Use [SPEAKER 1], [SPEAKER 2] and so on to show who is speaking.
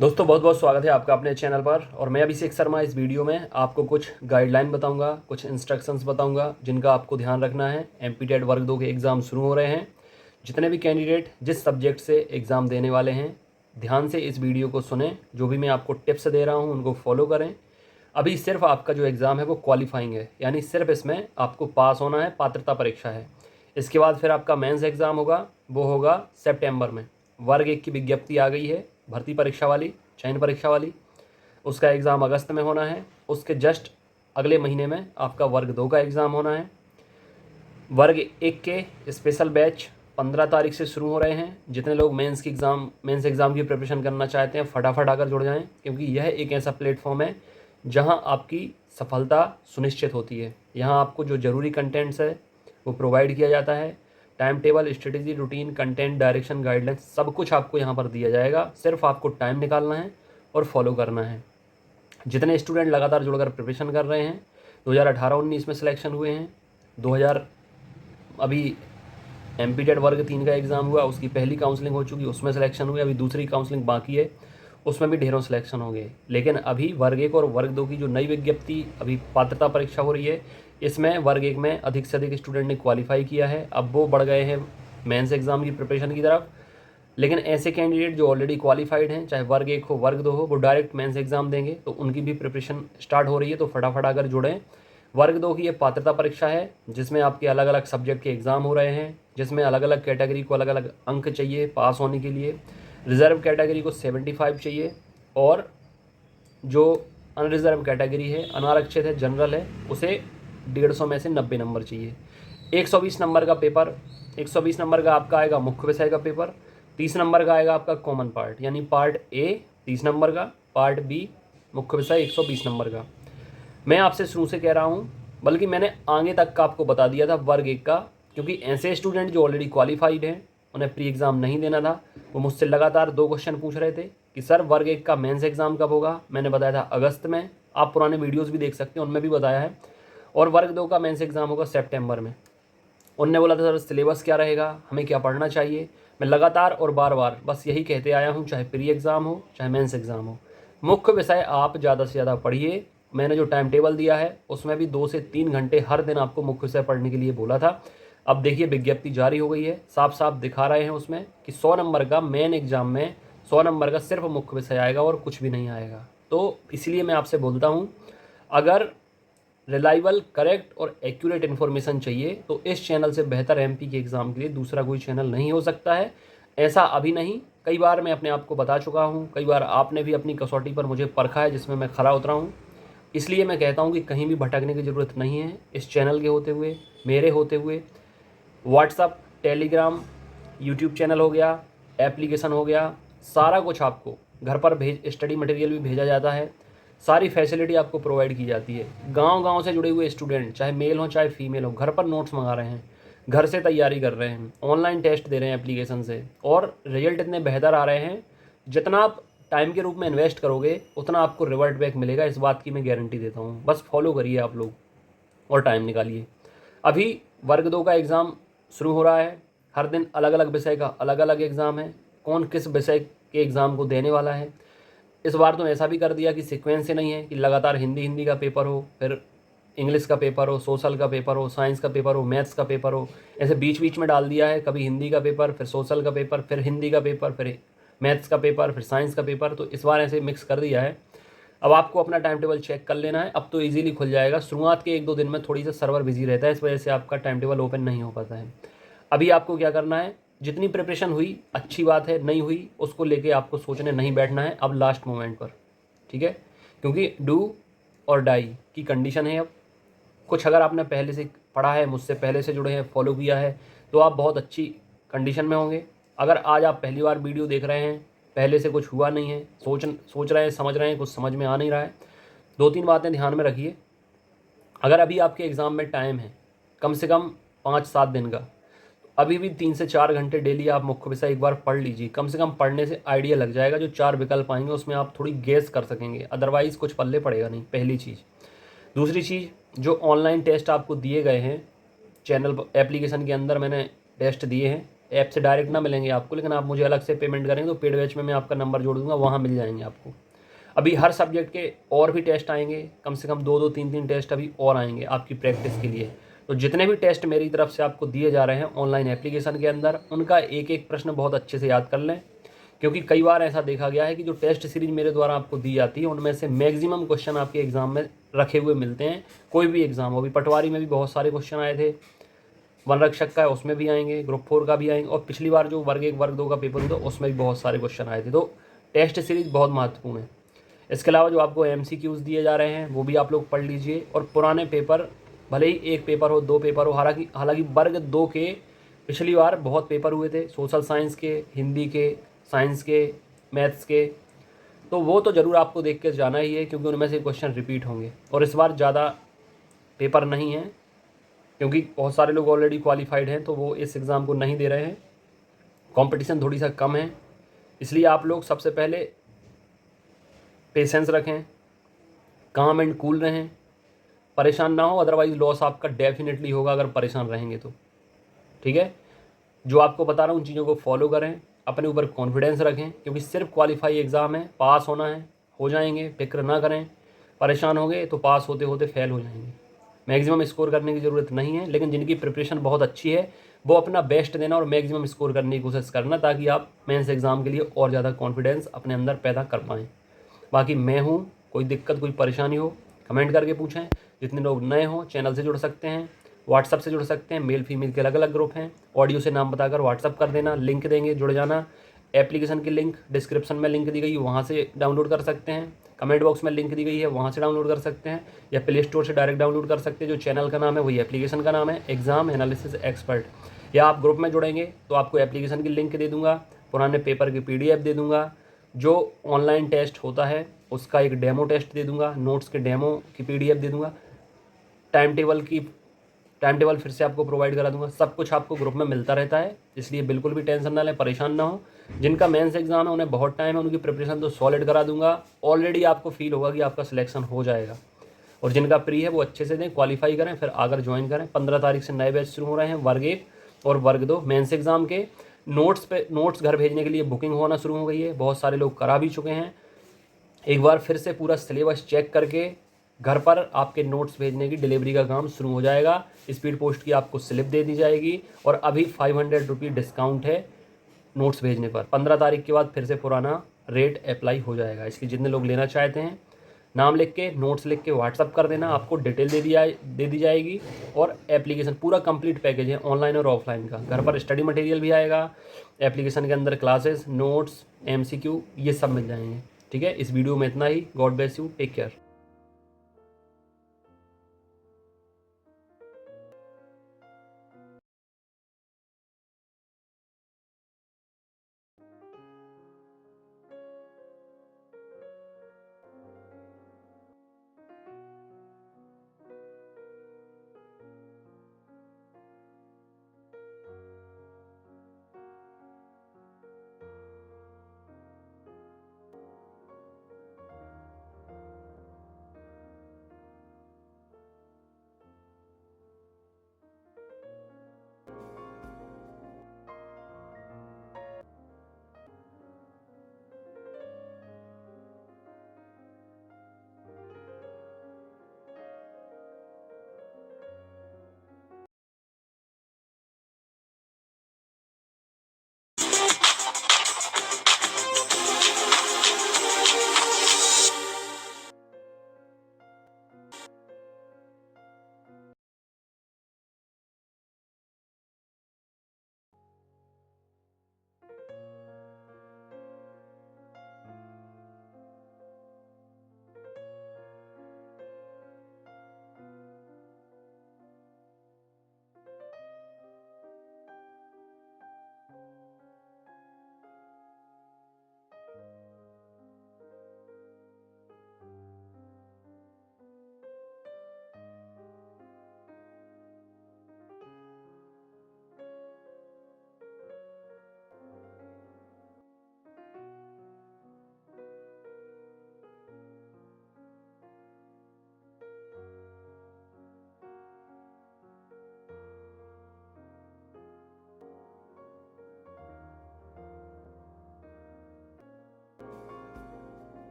[SPEAKER 1] दोस्तों बहुत बहुत स्वागत है आपका अपने चैनल पर। और मैं अभिषेक शर्मा इस वीडियो में आपको कुछ गाइडलाइन बताऊंगा, कुछ इंस्ट्रक्शंस बताऊंगा जिनका आपको ध्यान रखना है। एमपीटेट वर्ग 2 के एग्ज़ाम शुरू हो रहे हैं। जितने भी कैंडिडेट जिस सब्जेक्ट से एग्ज़ाम देने वाले हैं, ध्यान से इस वीडियो को सुने। जो भी मैं आपको टिप्स दे रहा हूँ उनको फॉलो करें। अभी सिर्फ आपका जो एग्ज़ाम है वो क्वालिफाइंग है, यानी सिर्फ इसमें आपको पास होना है, पात्रता परीक्षा है। इसके बाद फिर आपका मेंस एग्ज़ाम होगा, वो होगा सितंबर में। वर्ग 1 की विज्ञप्ति आ गई है, भर्ती परीक्षा वाली, चयन परीक्षा वाली। उसका एग्ज़ाम अगस्त में होना है। उसके जस्ट अगले महीने में आपका वर्ग 2 का एग्ज़ाम होना है। वर्ग 1 के स्पेशल बैच 15 तारीख से शुरू हो रहे हैं। जितने लोग मेंस एग्ज़ाम की प्रिपरेशन करना चाहते हैं फटाफट आकर जुड़ जाएं, क्योंकि यह एक ऐसा प्लेटफॉर्म है जहां आपकी सफलता सुनिश्चित होती है। यहां आपको जो ज़रूरी कंटेंट्स है वो प्रोवाइड किया जाता है। Time table, strategy, routine, content, direction, guideline सब कुछ आपको यहाँ पर दिया जाएगा। सिर्फ आपको टाइम निकालना है और फॉलो करना है। जितने स्टूडेंट लगातार जुड़कर प्रिपरेशन कर रहे हैं, 2018-19 में सिलेक्शन हुए हैं, 2000 अभी एमपीटेट वर्ग 3 का एग्ज़ाम हुआ, उसकी पहली काउंसलिंग हो चुकी, उसमें सिलेक्शन हुई। अभी दूसरी काउंसलिंग बाकी है, उसमें भी ढेरों सिलेक्शन हो गए। लेकिन अभी वर्ग 1 और वर्ग 2 की जो नई विज्ञप्ति, अभी पात्रता परीक्षा हो रही है, इसमें वर्ग 1 में अधिक से अधिक स्टूडेंट ने क्वालिफाई किया है। अब वो बढ़ गए हैं मेंस एग्ज़ाम की प्रिपरेशन की तरफ। लेकिन ऐसे कैंडिडेट जो ऑलरेडी क्वालिफाइड हैं, चाहे वर्ग 1 हो वर्ग 2 हो, वो डायरेक्ट मेंस एग्ज़ाम देंगे, तो उनकी भी प्रिपरेशन स्टार्ट हो रही है। तो फटाफट आकर जुड़ें। वर्ग 2 की ये पात्रता परीक्षा है, जिसमें आपके अलग अलग सब्जेक्ट के एग्ज़ाम हो रहे हैं, जिसमें अलग अलग कैटेगरी को अलग अलग अंक चाहिए पास होने के लिए। रिजर्व कैटेगरी को 75 चाहिए, और जो अनरिजर्व कैटेगरी है, अनारक्षित है, जनरल है, उसे 150 में से 90 नंबर चाहिए। 120 नंबर का पेपर, 120 नंबर का आपका आएगा मुख्य विषय का पेपर। 30 नंबर का आएगा आपका कॉमन पार्ट, यानी पार्ट ए 30 नंबर का, पार्ट बी मुख्य विषय 120 नंबर का। मैं आपसे शुरू से कह रहा हूँ, बल्कि मैंने आगे तक का आपको बता दिया था वर्ग 1 का, क्योंकि ऐसे स्टूडेंट जो ऑलरेडी क्वालिफाइड हैं, उन्हें प्री एग्ज़ाम नहीं देना था। वो मुझसे लगातार 2 क्वेश्चन पूछ रहे थे कि सर वर्ग 1 का मेंस एग्ज़ाम कब होगा। मैंने बताया था अगस्त में, आप पुराने वीडियोज़ भी देख सकते हैं, उनमें भी बताया है। और वर्ग 2 का मेंस एग्ज़ाम होगा सितंबर में। उनने बोला था सर सिलेबस क्या रहेगा, हमें क्या पढ़ना चाहिए। मैं लगातार और बार बार बस यही कहते आया हूँ, चाहे प्री एग्ज़ाम हो चाहे मेंस एग्ज़ाम हो, मुख्य विषय आप ज़्यादा से ज़्यादा पढ़िए। मैंने जो टाइम टेबल दिया है उसमें भी 2 से 3 घंटे हर दिन आपको मुख्य विषय पढ़ने के लिए बोला था। अब देखिए विज्ञप्ति जारी हो गई है, साफ साफ दिखा रहे हैं उसमें कि 100 नंबर का मेन एग्ज़ाम में 100 नंबर का सिर्फ मुख्य विषय आएगा और कुछ भी नहीं आएगा। तो इसलिए मैं आपसे बोलता हूँ, अगर रिलायबल, करेक्ट और एक्यूरेट इन्फॉर्मेशन चाहिए तो इस चैनल से बेहतर एमपी के एग्ज़ाम के लिए दूसरा कोई चैनल नहीं हो सकता है। ऐसा अभी नहीं, कई बार मैं अपने आप को बता चुका हूँ, कई बार आपने भी अपनी कसौटी पर मुझे परखा है, जिसमें मैं खरा उतरा हूँ। इसलिए मैं कहता हूँ कि कहीं भी भटकने की ज़रूरत नहीं है। इस चैनल के होते हुए, मेरे होते हुए, व्हाट्सअप, टेलीग्राम, यूट्यूब चैनल हो गया, एप्लीकेशन हो गया, सारा कुछ आपको घर पर स्टडी मटेरियल भी भेजा जाता है। सारी फैसिलिटी आपको प्रोवाइड की जाती है। गांव-गांव से जुड़े हुए स्टूडेंट, चाहे मेल हो चाहे फीमेल हो, घर पर नोट्स मंगा रहे हैं, घर से तैयारी कर रहे हैं, ऑनलाइन टेस्ट दे रहे हैं एप्लीकेशन से, और रिजल्ट इतने बेहतर आ रहे हैं। जितना आप टाइम के रूप में इन्वेस्ट करोगे उतना आपको रिवर्ट बैक मिलेगा, इस बात की मैं गारंटी देता हूँ। बस फॉलो करिए आप लोग और टाइम निकालिए। अभी वर्ग 2 का एग्ज़ाम शुरू हो रहा है। हर दिन अलग अलग विषय का अलग अलग एग्ज़ाम है। कौन किस विषय के एग्ज़ाम को देने वाला है, इस बार तो ऐसा भी कर दिया कि सीक्वेंस से नहीं है कि लगातार हिंदी का पेपर हो, फिर इंग्लिश का पेपर हो, सोशल का पेपर हो, साइंस का पेपर हो, मैथ्स का पेपर हो, ऐसे बीच बीच में डाल दिया है। कभी हिंदी का पेपर, फिर सोशल का पेपर, फिर हिंदी का पेपर, फिर मैथ्स का पेपर, फिर साइंस का पेपर। तो इस बार ऐसे मिक्स कर दिया है। अब आपको अपना टाइम टेबल चेक कर लेना है। अब तो इजीली खुल जाएगा। शुरुआत के 1-2 दिन में थोड़ी सा सर्वर बिजी रहता है, इस वजह से आपका टाइम टेबल ओपन नहीं हो पाता है। अभी आपको क्या करना है, जितनी प्रिपरेशन हुई अच्छी बात है, नहीं हुई उसको लेके आपको सोचने नहीं बैठना है अब लास्ट मोमेंट पर, ठीक है। क्योंकि डू और डाई की कंडीशन है। अब कुछ अगर आपने पहले से पढ़ा है, मुझसे पहले से जुड़े हैं, फॉलो किया है, तो आप बहुत अच्छी कंडीशन में होंगे। अगर आज आप पहली बार वीडियो देख रहे हैं, पहले से कुछ हुआ नहीं है, सोच रहे हैं, समझ रहे हैं, कुछ समझ में आ नहीं रहा है, 2-3 बातें ध्यान में रखिए। अगर अभी आपके एग्ज़ाम में टाइम है कम से कम 5-7 दिन का, अभी भी 3 से 4 घंटे डेली आप मुख्य विषय एक बार पढ़ लीजिए। कम से कम पढ़ने से आइडिया लग जाएगा। जो 4 विकल्प आएंगे उसमें आप थोड़ी गेस कर सकेंगे, अदरवाइज़ कुछ पल्ले पड़ेगा नहीं, पहली चीज़। दूसरी चीज़, जो ऑनलाइन टेस्ट आपको दिए गए हैं, चैनल एप्लीकेशन के अंदर मैंने टेस्ट दिए हैं, ऐप से डायरेक्ट ना मिलेंगे आपको, लेकिन आप मुझे अलग से पेमेंट करेंगे तो पेड बैच में मैं आपका नंबर जोड़ दूंगा, वहाँ मिल जाएंगे आपको। अभी हर सब्जेक्ट के और भी टेस्ट आएंगे, कम से कम 2-2 3-3 टेस्ट अभी और आएंगे आपकी प्रैक्टिस के लिए। तो जितने भी टेस्ट मेरी तरफ से आपको दिए जा रहे हैं ऑनलाइन एप्लीकेशन के अंदर, उनका एक एक प्रश्न बहुत अच्छे से याद कर लें, क्योंकि कई बार ऐसा देखा गया है कि जो टेस्ट सीरीज मेरे द्वारा आपको दी जाती है उनमें से मैक्सिमम क्वेश्चन आपके एग्जाम में रखे हुए मिलते हैं। कोई भी एग्जाम हो, अभी पटवारी में भी बहुत सारे क्वेश्चन आए थे, वन रक्षक का है उसमें भी आएंगे, ग्रुप 4 का भी आएंगे, और पिछली बार जो वर्ग 1 वर्ग 2 का पेपर हुआ उसमें भी बहुत सारे क्वेश्चन आए थे। तो टेस्ट सीरीज बहुत महत्वपूर्ण है। इसके अलावा जो आपको MCQs दिए जा रहे हैं वो भी आप लोग पढ़ लीजिए, और पुराने पेपर, भले ही एक पेपर हो 2 पेपर हो, हालांकि वर्ग 2 के पिछली बार बहुत पेपर हुए थे, सोशल साइंस के, हिंदी के, साइंस के, मैथ्स के, तो वो तो ज़रूर आपको देख के जाना ही है, क्योंकि उनमें से क्वेश्चन रिपीट होंगे। और इस बार ज़्यादा पेपर नहीं है, क्योंकि बहुत सारे लोग ऑलरेडी क्वालिफाइड हैं, तो वो इस एग्ज़ाम को नहीं दे रहे हैं, कंपटीशन थोड़ी सा कम है। इसलिए आप लोग सबसे पहले पेशेंस रखें, काम एंड कूल रहें, परेशान ना हो, अदरवाइज़ लॉस आपका डेफिनेटली होगा अगर परेशान रहेंगे तो। ठीक है, जो आपको बता रहा हूँ उन चीज़ों को फॉलो करें, अपने ऊपर कॉन्फिडेंस रखें, क्योंकि सिर्फ क्वालिफाई एग्ज़ाम है, पास होना है, हो जाएंगे, फिक्र ना करें। परेशान होंगे तो पास होते होते फेल हो जाएंगे। मैक्सिमम स्कोर करने की ज़रूरत नहीं है, लेकिन जिनकी प्रिपरेशन बहुत अच्छी है वो अपना बेस्ट देना और मैक्सिमम स्कोर करने की कोशिश करना, ताकि आप मेंस एग्ज़ाम के लिए और ज़्यादा कॉन्फिडेंस अपने अंदर पैदा कर पाएँ। बाकी मैं हूँ, कोई दिक्कत कोई परेशानी हो कमेंट करके पूछें। जितने लोग नए हों चैनल से जुड़ सकते हैं, व्हाट्सअप से जुड़ सकते हैं, मेल फीमेल के अलग अलग ग्रुप हैं, ऑडियो से नाम बताकर व्हाट्सअप कर देना, लिंक देंगे, जुड़ जाना। एप्लीकेशन की लिंक डिस्क्रिप्शन में लिंक दी गई है, वहाँ से डाउनलोड कर सकते हैं, कमेंट बॉक्स में लिंक दी गई है, वहाँ से डाउनलोड कर सकते हैं, या प्ले स्टोर से डायरेक्ट डाउनलोड कर सकते हैं। जो चैनल का नाम है वही एप्लीकेशन का नाम है, एग्ज़ाम एनालिसिस एक्सपर्ट। या आप ग्रुप में जुड़ेंगे तो आपको एप्लीकेशन की लिंक दे दूँगा, पुराने पेपर की PDF दे दूँगा, जो ऑनलाइन टेस्ट होता है उसका एक डेमो टेस्ट दे दूँगा, नोट्स के डेमो की PDF दे दूँगा, टाइम टेबल फिर से आपको प्रोवाइड करा दूंगा। सब कुछ आपको ग्रुप में मिलता रहता है, इसलिए बिल्कुल भी टेंशन ना लें, परेशान ना हो। जिनका मेंस एग्जाम है उन्हें बहुत टाइम है, उनकी प्रिपरेशन तो सॉलिड करा दूंगा, ऑलरेडी आपको फील होगा कि आपका सिलेक्शन हो जाएगा। और जिनका प्री है वो अच्छे से दें, क्वालिफाई करें, फिर आकर ज्वाइन करें। 15 तारीख से नए बैच शुरू हो रहे हैं, वर्ग 1 और वर्ग 2 मेंस एग्जाम के। नोट्स घर भेजने के लिए बुकिंग होना शुरू हो गई है, बहुत सारे लोग करा भी चुके हैं। एक बार फिर से पूरा सिलेबस चेक करके घर पर आपके नोट्स भेजने की डिलीवरी का काम शुरू हो जाएगा। स्पीड पोस्ट की आपको स्लिप दे दी जाएगी, और अभी 500 रुपये डिस्काउंट है नोट्स भेजने पर। 15 तारीख के बाद फिर से पुराना रेट अप्लाई हो जाएगा। इसलिए जितने लोग लेना चाहते हैं नाम लिख के, नोट्स लिख के व्हाट्सअप कर देना, आपको डिटेल दे दी जाएगी। और एप्लीकेशन पूरा कंप्लीट पैकेज है ऑनलाइन और ऑफलाइन का। घर पर स्टडी मटेरियल भी आएगा, एप्लीकेशन के अंदर क्लासेस, नोट्स, MCQ ये सब मिल जाएंगे। ठीक है, इस वीडियो में इतना ही। God bless you, take care.